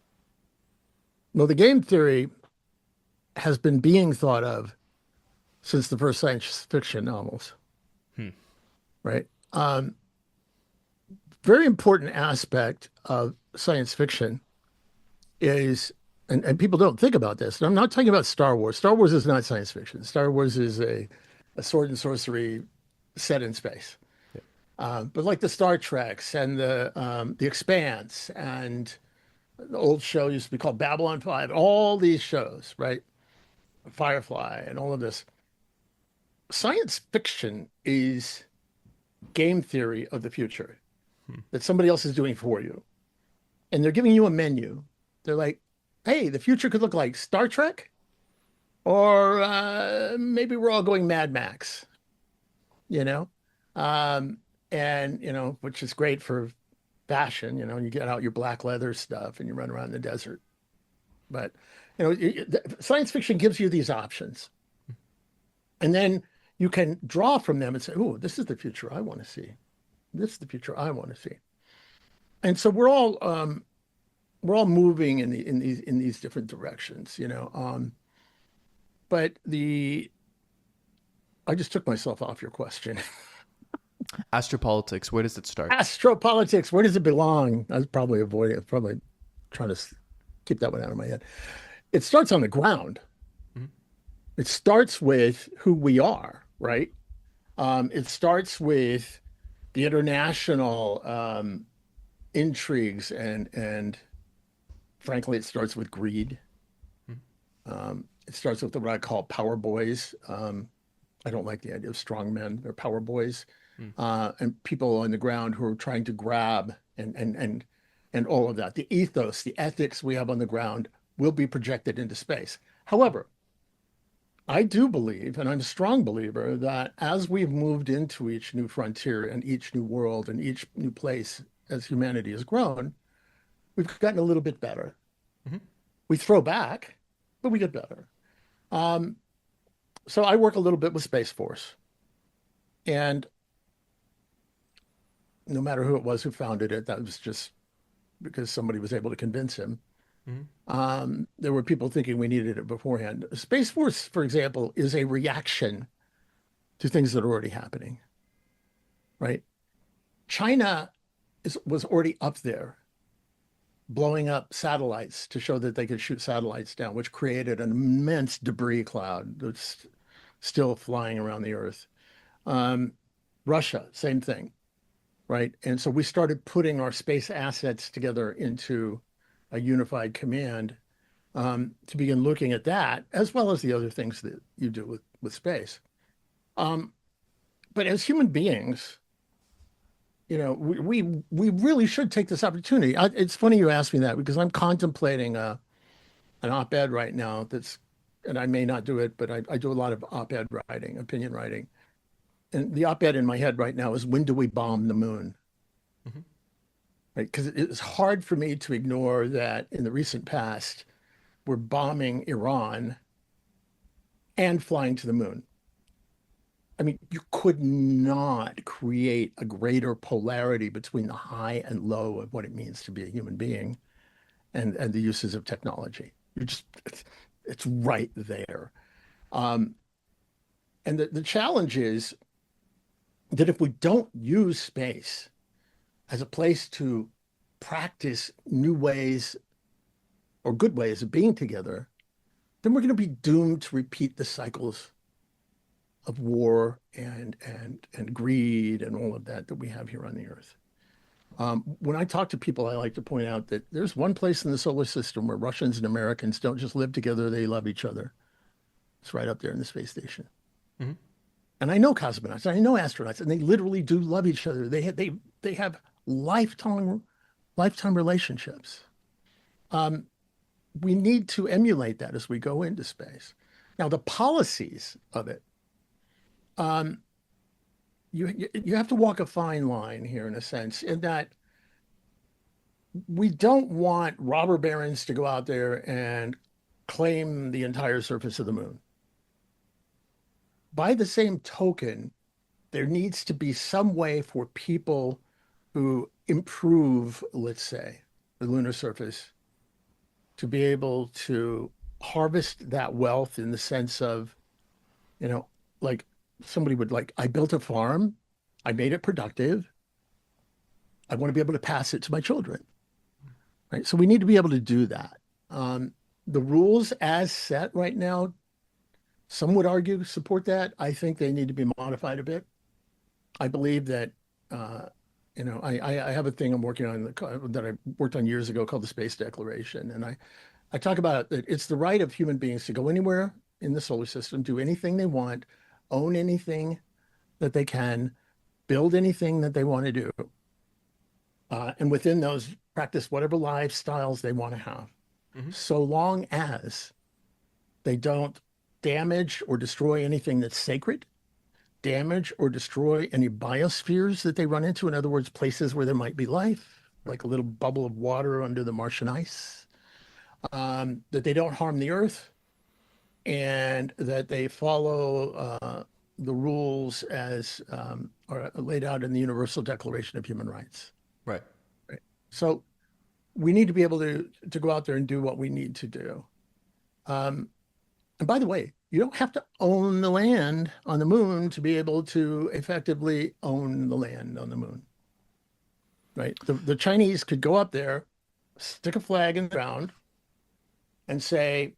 Well, the game theory has been being thought of since the first science fiction novels, Hmm. right? Very important aspect of science fiction is, and people don't think about this. And I'm not talking about Star Wars. Star Wars is not science fiction. Star Wars is a sword and sorcery set in space. Yeah. But like the Star Treks and the Expanse and the old show used to be called Babylon 5, all these shows, right? Firefly and all of this. Science fiction is game theory of the future Hmm. that somebody else is doing for you. And they're giving you a menu. They're like, hey, the future could look like Star Trek, or maybe we're all going Mad Max, you know? Um, and, which is great for fashion, you get out your black leather stuff and you run around the desert. But, science fiction gives you these options. And then you can draw from them and say, oh, this is the future I want to see. This is the future I want to see. And so we're all moving in these different directions, but the I just took myself off your question. Astropolitics, where does it start? Astropolitics, where does it belong? I was probably avoiding it, probably trying to keep that one out of my head. It starts on the ground. Mhm. It starts with who we are, right? It starts with the international intrigues and frankly, it starts with greed. Mhm. It starts with what I call power boys. I don't like the idea of strong men. They're power boys, Mhm. and people on the ground who are trying to grab and all of that. The ethos, the ethics we have on the ground will be projected into space. However, I do believe, and I'm a strong believer, that as we've moved into each new frontier and each new world and each new place as humanity has grown, we've gotten a little bit better. Mhm. We throw back, but we get better. Um, so I work a little bit with Space Force, and no matter who it was who founded it, that was just because somebody was able to convince him. Mm-hmm. There were people thinking we needed it beforehand. Space Force, for example, is a reaction to things that are already happening, right? China was already up there blowing up satellites to show that they could shoot satellites down, which created an immense debris cloud that's still flying around the Earth. Um, Russia, same thing, right? And so we started putting our space assets together into a unified command to begin looking at that, as well as the other things that you do with space. Um, but as human beings, we really should take this opportunity. It's funny you asked me that because I'm contemplating an op-ed right now and I may not do it, but I do a lot of op-ed writing, opinion writing. And the op-ed in my head right now is when do we bomb the moon? Mm-hmm. Right? Because it's hard for me to ignore that in the recent past, we're bombing Iran and flying to the moon. I mean, you could not create a greater polarity between the high and low of what it means to be a human being and the uses of technology. It's right there. Um, and the challenge is that if we don't use space as a place to practice new ways or good ways of being together, then we're going to be doomed to repeat the cycles of war and greed and all of that we have here on the earth. When I talk to people, I like to point out that there's one place in the solar system where Russians and Americans don't just live together, they love each other. It's right up there in the space station. Mm-hmm. And I know cosmonauts, and I know astronauts, and they literally do love each other. They have lifetime relationships. We need to emulate that as we go into space. Now, the policies of it, um, you have to walk a fine line here in a sense, in that we don't want robber barons to go out there and claim the entire surface of the moon. By the same token, there needs to be some way for people who improve, let's say, the lunar surface to be able to harvest that wealth in the sense of, you know, like somebody would like, I built a farm, I made it productive, I want to be able to pass it to my children, right? So we need to be able to do that. The rules as set right now, some would argue support that. I think they need to be modified a bit. I believe that, uh, I have a thing I'm working on that I worked on years ago called the Space Declaration. And I talk about that it's the right of human beings to go anywhere in the solar system, do anything they want, own anything that they can, build anything that they want to do, and within those, practice whatever lifestyles they want to have, Mm-hmm. so long as they don't damage or destroy anything that's sacred, damage or destroy any biospheres that they run into. In other words, places where there might be life, Right. like a little bubble of water under the Martian ice, that they don't harm the earth, and that they follow the rules as are laid out in the Universal Declaration of Human Rights. Right. Right? So we need to be able to go out there and do what we need to do. Um, and by the way, you don't have to own the land on the moon to be able to effectively own the land on the moon, right? The Chinese could go up there, stick a flag in the ground, and say,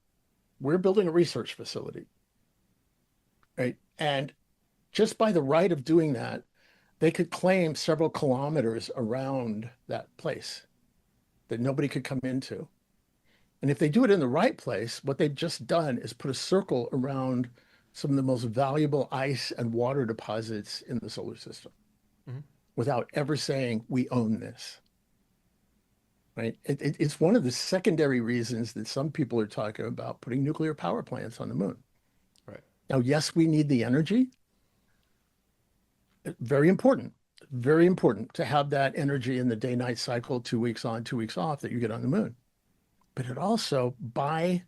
we're building a research facility, right? And just by the right of doing that, they could claim several kilometers around that place that nobody could come into. And if they do it in the right place, what they've just done is put a circle around some of the most valuable ice and water deposits in the solar system Mm-hmm. without ever saying, we own this, right? It's one of the secondary reasons that some people are talking about putting nuclear power plants on the moon. Right. Now, yes, we need the energy. Very important to have that energy in the day-night cycle, 2 weeks on, 2 weeks off that you get on the moon. but it also, by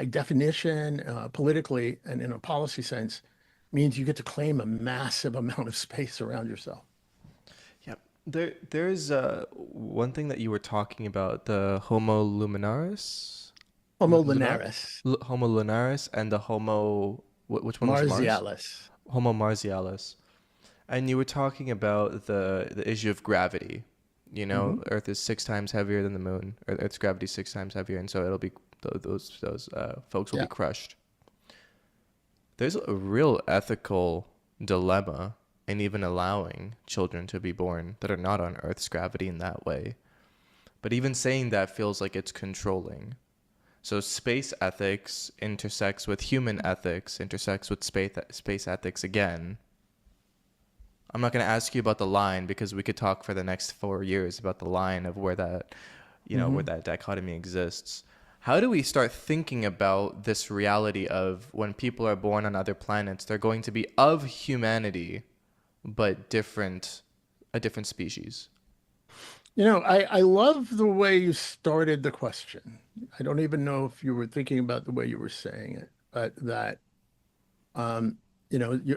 definition, politically and in a policy sense, means you get to claim a massive amount of space around yourself. Yep. There's one thing that you were talking about, the Homo luminaris, Homo lunar, lunaris, Homo lunaris, and the Homo. Which one was Mars? marsialis. Homo marsialis. And you were talking about the issue of gravity. You know, Hmm. Earth is 6 times heavier than the moon. Earth's gravity is 6 times heavier, and so it'll be those folks will be Yeah. crushed. There's a real ethical dilemma in even allowing children to be born that are not on Earth's gravity in that way. But even saying that feels like it's controlling. So space ethics intersects with human ethics, intersects with space ethics again. I'm not going to ask you about the line because we could talk for the next 4 years about the line of where that, where Hmm. that dichotomy exists. How do we start thinking about this reality of when people are born on other planets, they're going to be of humanity, but a different species? I love the way you started the question. I don't even know if you were thinking about the way you were saying it, but that, um,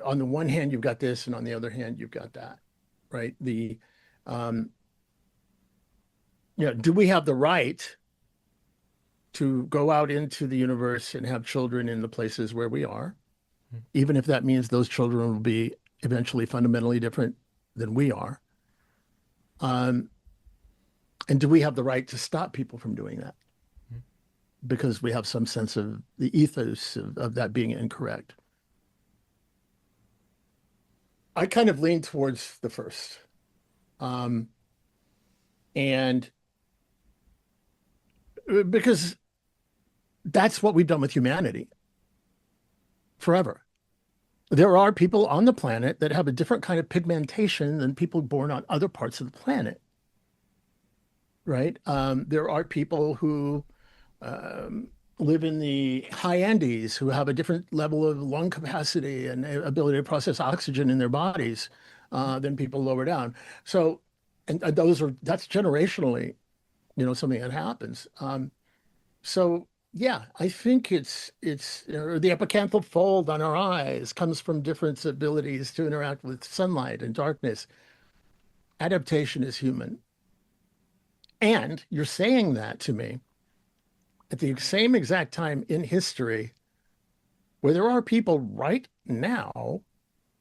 on the one hand, you've got this, and on the other hand, you've got that, right? Um, do we have the right to go out into the universe and have children in the places where we are, even if that means those children will be eventually fundamentally different than we are? Um, and do we have the right to stop people from doing that because we have some sense of the ethos of that being incorrect? I kind of lean towards the first. Um, and because that's what we've done with humanity forever. There are people on the planet that have a different kind of pigmentation than people born on other parts of the planet, right? There are people who um, live in the high Andes who have a different level of lung capacity and ability to process oxygen in their bodies than people lower down. So, and that's generationally, something that happens. So yeah, I think the epicanthal fold on our eyes comes from different abilities to interact with sunlight and darkness. Adaptation is human. And you're saying that to me at the same exact time in history where there are people right now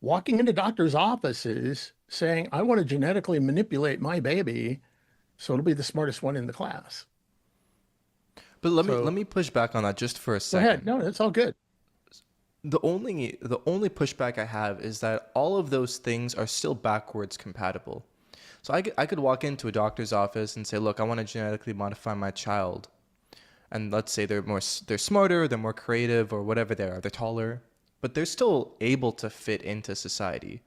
walking into doctors' offices saying, I want to genetically manipulate my baby so it'll be the smartest one in the class. But let So me push back on that just for a go ahead. second. No, that's all good. The only pushback I have is that all of those things are still backwards compatible. So I could walk into a doctor's office and say, "Look, I want to genetically modify my child." And let's say they're smarter, they're more creative or whatever they are, they're taller, but they're still able to fit into society.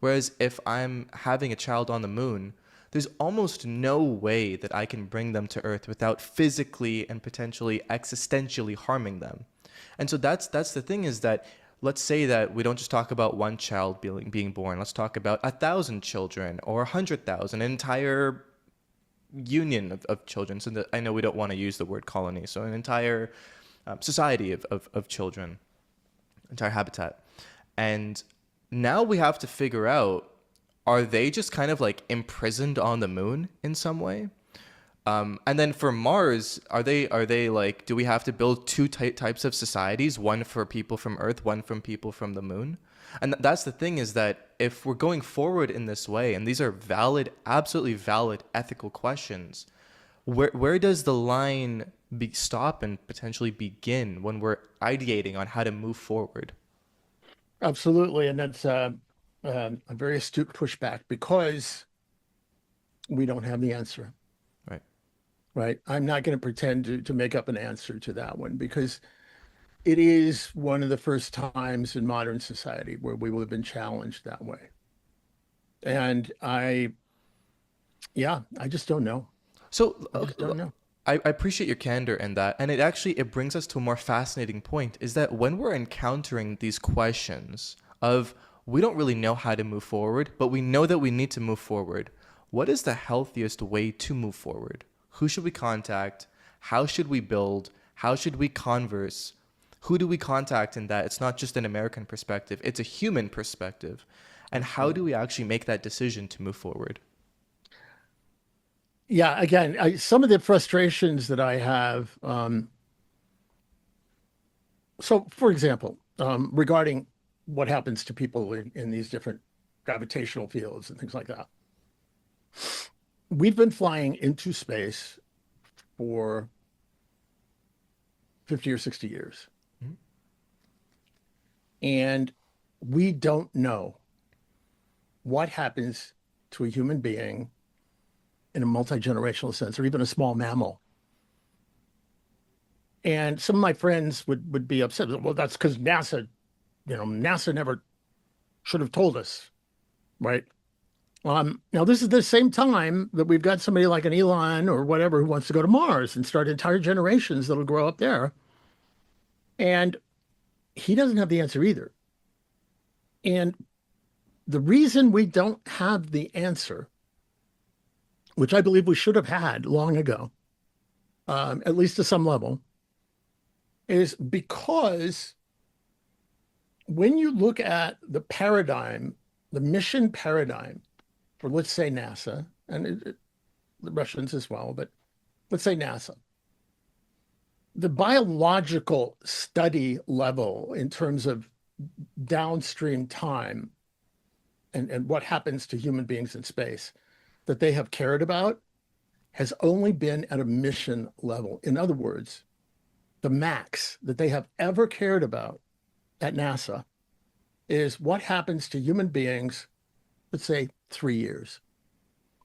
Whereas if I'm having a child on the moon, there's almost no way that I can bring them to Earth without physically and potentially existentially harming them. And so that's the thing is that let's say that we don't just talk about one child being born. Let's talk about 1,000 children or 100,000, an entire union of children. So that I know we don't want to use the word colony. So an entire society of children, entire habitat. And now we have to figure out, are they just kind of like imprisoned on the moon in some way? And then for Mars, are they like, do we have to build two types of societies, one for people from Earth, one from people from the moon? And that's the thing is that if we're going forward in this way, and these are valid, absolutely valid ethical questions, where does the line stop and potentially begin when we're ideating on how to move forward? Absolutely. And that's a very astute pushback because we don't have the answer, Right. right? I'm not going to pretend to make up an answer to that one because it is one of the first times in modern society where we will have been challenged that way. And yeah, I just don't know. So I just don't know. I appreciate your candor in that, and it brings us to a more fascinating point: is that when we're encountering these questions of we don't really know how to move forward, but we know that we need to move forward. What is the healthiest way to move forward? Who should we contact? How should we build? How should we converse? Who do we contact in that? It's not just an American perspective, it's a human perspective. And how do Absolutely. we actually make that decision to move forward? Yeah, again, some of the frustrations that I have. So, for example, regarding what happens to people in these different gravitational fields and things like that, we've been flying into space for 50 or 60 years, Mhm. and we don't know what happens to a human being in a multi-generational sense, or even a small mammal. And some of my friends would be upset. Well, that's because NASA, NASA never should have told us, right? Now this is the same time that we've got somebody like an Elon or whatever who wants to go to Mars and start entire generations that'll grow up there. And he doesn't have the answer either. And the reason we don't have the answer, which I believe we should have had long ago, at least to some level, is because when you look at the paradigm, the mission paradigm for, let's say, NASA, and the Russians as well, but let's say NASA, the biological study level in terms of downstream time and what happens to human beings in space that they have cared about has only been at a mission level. In other words, the max that they have ever cared about at NASA is what happens to human beings, let's say 3 years.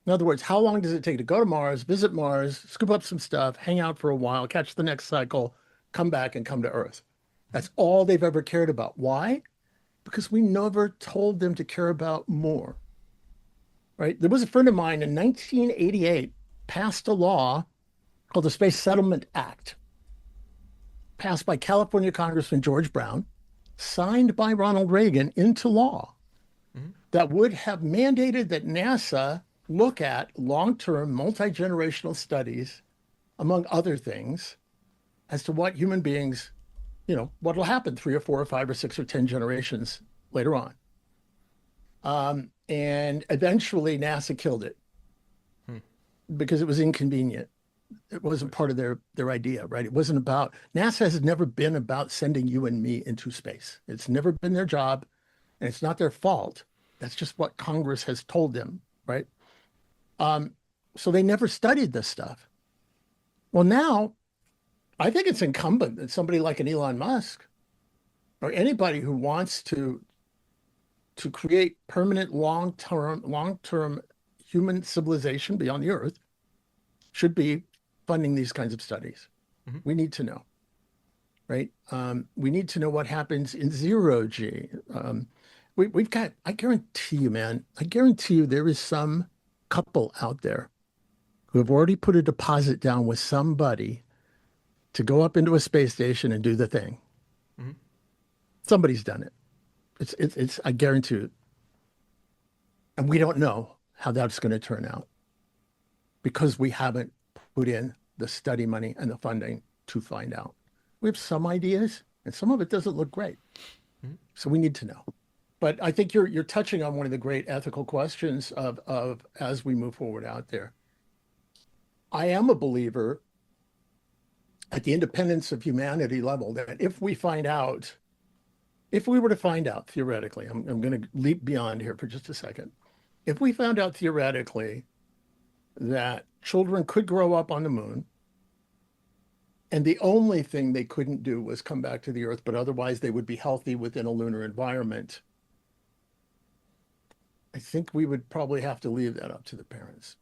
In other words, how long does it take to go to Mars, visit Mars, scoop up some stuff, hang out for a while, catch the next cycle, come back and come to Earth? That's all they've ever cared about. Why? Because we never told them to care about more, right? There was a friend of mine in 1988 passed a law called the Space Settlement Act, passed by California Congressman George Brown, signed by Ronald Reagan into law Mhm. that would have mandated that NASA look at long-term multi-generational studies, among other things, as to what human beings, what will happen 3 or 4 or 5 or 6 or 10 generations later on. And eventually NASA killed it Hmm. because it was inconvenient. It Of wasn't course. part of their idea, right? It wasn't about NASA has never been about sending you and me into space. It's never been their job, and it's not their fault. That's just what Congress has told them, right? Um, so they never studied this stuff. Well, now I think it's incumbent that somebody like an Elon Musk or anybody who wants to create permanent long-term human civilization beyond the Earth should be funding these kinds of studies. Mhm. We need to know, right? We need to know what happens in zero G. We've got, I guarantee you, man, I guarantee you there is some couple out there who have already put a deposit down with somebody to go up into a space station and do the thing. Mhm. Somebody's done it. It's I guarantee you. And we don't know how that's going to turn out because we haven't put in the study money and the funding to find out. We have some ideas, and some of it doesn't look great. Mhm. So we need to know. But I think you're touching on one of the great ethical questions of as we move forward out there. I am a believer at the independence of humanity level that if we were to find out theoretically, I'm going to leap beyond here for just a second. If we found out theoretically that children could grow up on the moon and the only thing they couldn't do was come back to the Earth, but otherwise they would be healthy within a lunar environment, I think we would probably have to leave that up to the parents.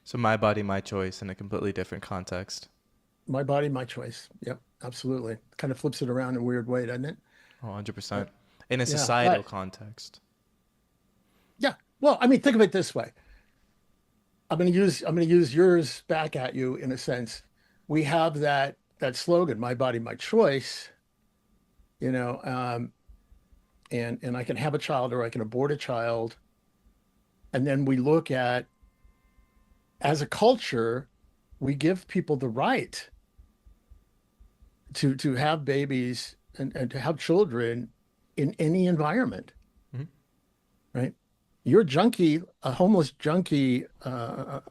So my body, my choice in a completely different context. My body, my choice. Yep, absolutely. Kind of flips it around in a weird way, doesn't it? Oh, But 100%. In a yeah, societal context. yeah. Well, I mean, think of it this way. I'm going to use yours back at you in a sense. We have that slogan, "My body, my choice." You know, and I can have a child or I can abort a child, and then we look at as a culture, we give people the right to have babies and to have children in any environment, Mhm. right? You're a junkie, a homeless junkie, an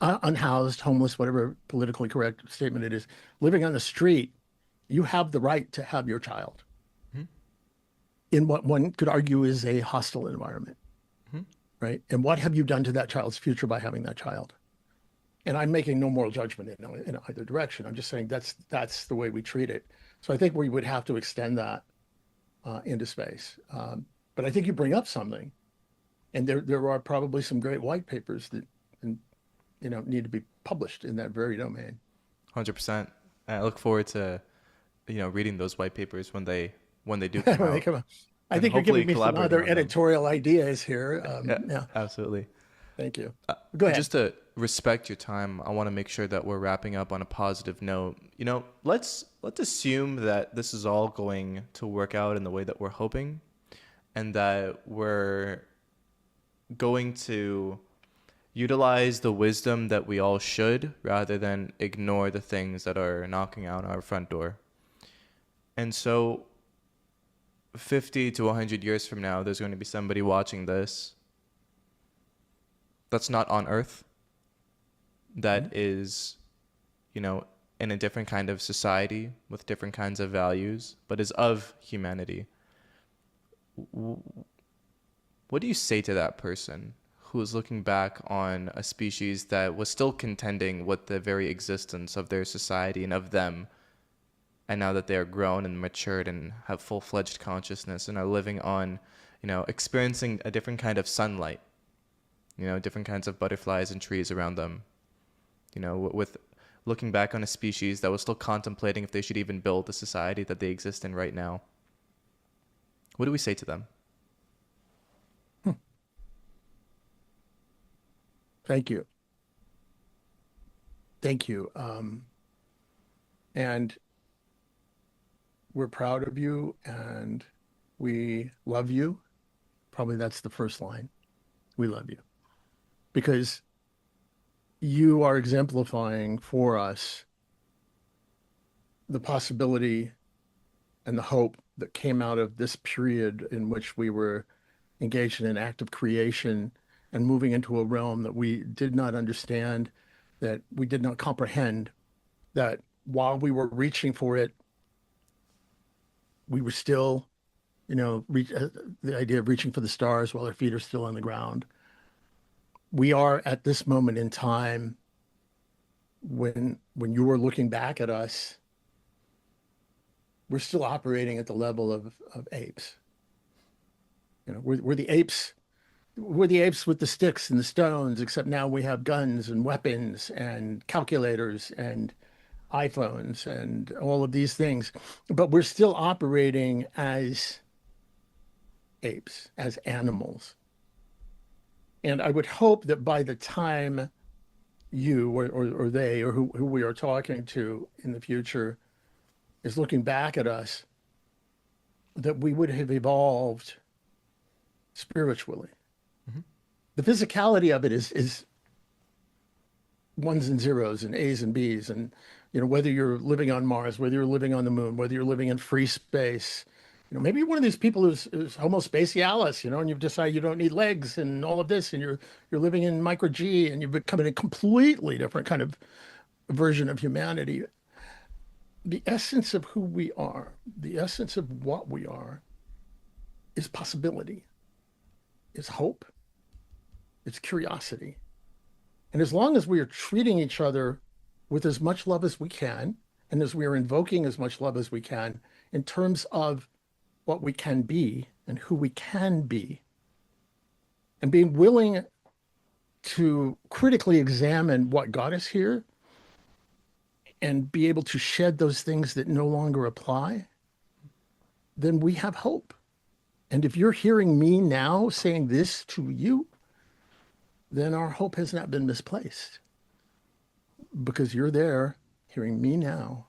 unhoused homeless, whatever politically correct statement it is, living on the street, you have the right to have your child Mhm. in what one could argue is a hostile environment, Mhm. right? And what have you done to that child's future by having that child? And I'm making no moral judgment in either direction. I'm just saying that's the way we treat it. So I think we would have to extend that into space. But I think you bring up something, and there are probably some great white papers that and, need to be published in that very domain. 100%. I look forward to reading those white papers when they do come When they out, come out. I and think you're hopefully giving me some collaborating other on them. editorial ideas here. Yeah, Yeah, absolutely. thank you. Go ahead. Just to respect your time, I want to make sure that we're wrapping up on a positive note. Let's assume that this is all going to work out in the way that we're hoping, and that we're going to utilize the wisdom that we all should rather than ignore the things that are knocking out our front door. And so 50 to 100 years from now, there's going to be somebody watching this that's not on Earth, that is, in a different kind of society with different kinds of values, but is of humanity. What do you say to that person who is looking back on a species that was still contending with the very existence of their society and of them, and now that they are grown and matured and have full-fledged consciousness and are living on, experiencing a different kind of sunlight, different kinds of butterflies and trees around them, with looking back on a species that was still contemplating if they should even build the society that they exist in right now? What do we say to them? Thank you. Thank you. And we're proud of you and we love you. Probably that's the first line. We love you because you are exemplifying for us the possibility and the hope that came out of this period in which we were engaged in an act of creation and moving into a realm that we did not understand, that we did not comprehend, that while we were reaching for it, we were still, the idea of reaching for the stars while our feet are still on the ground. We are at this moment in time when you are looking back at us, we're still operating at the level of apes. We're the apes. We're the apes with the sticks and the stones, except now we have guns and weapons and calculators and iPhones and all of these things. But we're still operating as apes, as animals. And I would hope that by the time you or they or who we are talking to in the future is looking back at us, that we would have evolved spiritually. Mm-hmm. The physicality of it is ones and zeros and A's and B's. And, whether you're living on Mars, whether you're living on the moon, whether you're living in free space, maybe you're one of these people who's Homo specialis, and you've decided you don't need legs and all of this, and you're living in micro G and you've become a completely different kind of version of humanity. The essence of who we are, the essence of what we are, is possibility, is hope, it's curiosity. And as long as we are treating each other with as much love as we can, and as we are invoking as much love as we can in terms of what we can be and who we can be, and being willing to critically examine what got us here and be able to shed those things that no longer apply, then we have hope. And if you're hearing me now saying this to you, then our hope has not been misplaced because you're there hearing me now.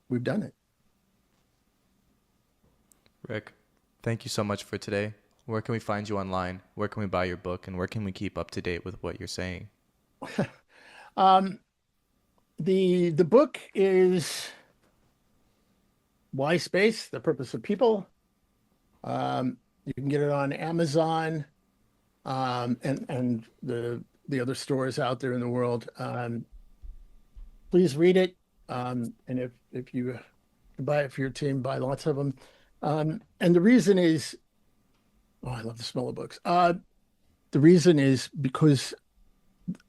We've done it. Rick, thank you so much for today. Where can we find you online? Where can we buy your book? And where can we keep up to date with what you're saying? Um, the book is Why Space: The Purpose of People. You can get it on Amazon, and the other stores out there in the world. Please read it. And if you buy it for your team, buy lots of them. And the reason is, oh, I love the smell of books. The reason is because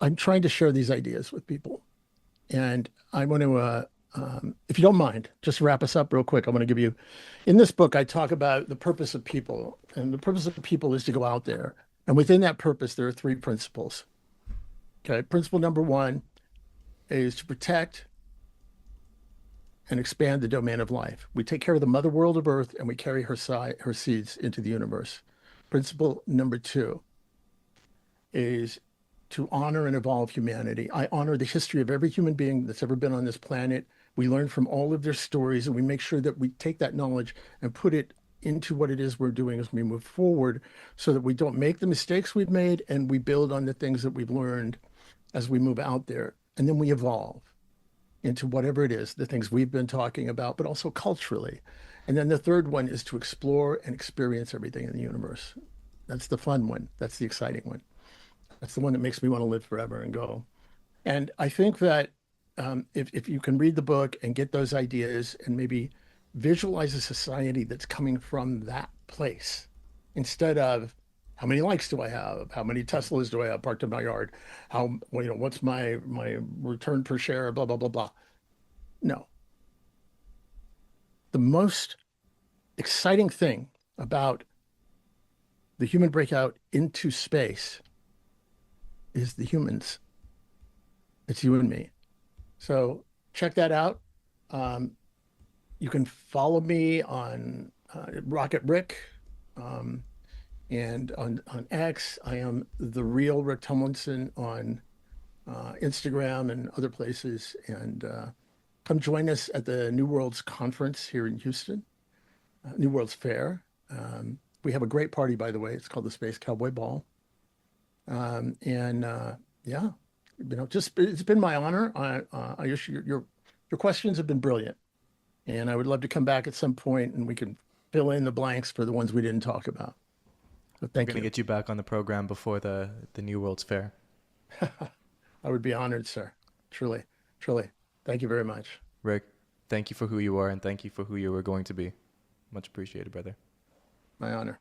I'm trying to share these ideas with people. And I want to, if you don't mind, just wrap us up real quick. I want to give you, in this book, I talk about the purpose of people. And the purpose of people is to go out there. And within that purpose, there are three principles. Okay. Principle number one is to protect and expand the domain of life. We take care of the mother world of Earth and we carry her seeds into the universe. Principle number two is to honor and evolve humanity. I honor the history of every human being that's ever been on this planet. We learn from all of their stories and we make sure that we take that knowledge and put it into what it is we're doing as we move forward so that we don't make the mistakes we've made and we build on the things that we've learned as we move out there. And then we evolve into whatever it is, the things we've been talking about, but also culturally. And then the third one is to explore and experience everything in the universe. That's the fun one. That's the exciting one. That's the one that makes me want to live forever and go. And I think that if you can read the book and get those ideas and maybe visualize a society that's coming from that place instead of how many likes do I have? How many Teslas do I have parked in my yard? How, well, what's my return per share? Blah, blah, blah, blah. No. The most exciting thing about the human breakout into space is the humans. It's you and me. So check that out. Um, you can follow me on Rocket Rick, and on X. I am the real Rick Tumlinson on Instagram and other places. And come join us at the New Worlds Conference here in Houston, New Worlds Fair. We have a great party, by the way. It's called the Space Cowboy Ball. And yeah, just it's been my honor. I your questions have been brilliant, and I would love to come back at some point and we can fill in the blanks for the ones we didn't talk about. So We're thank gonna you. get you back on the program before the New World's Fair. I would be honored, sir. Truly, truly. Thank you very much. Rick, thank you for who you are and thank you for who you are going to be. Much appreciated, brother. My honor.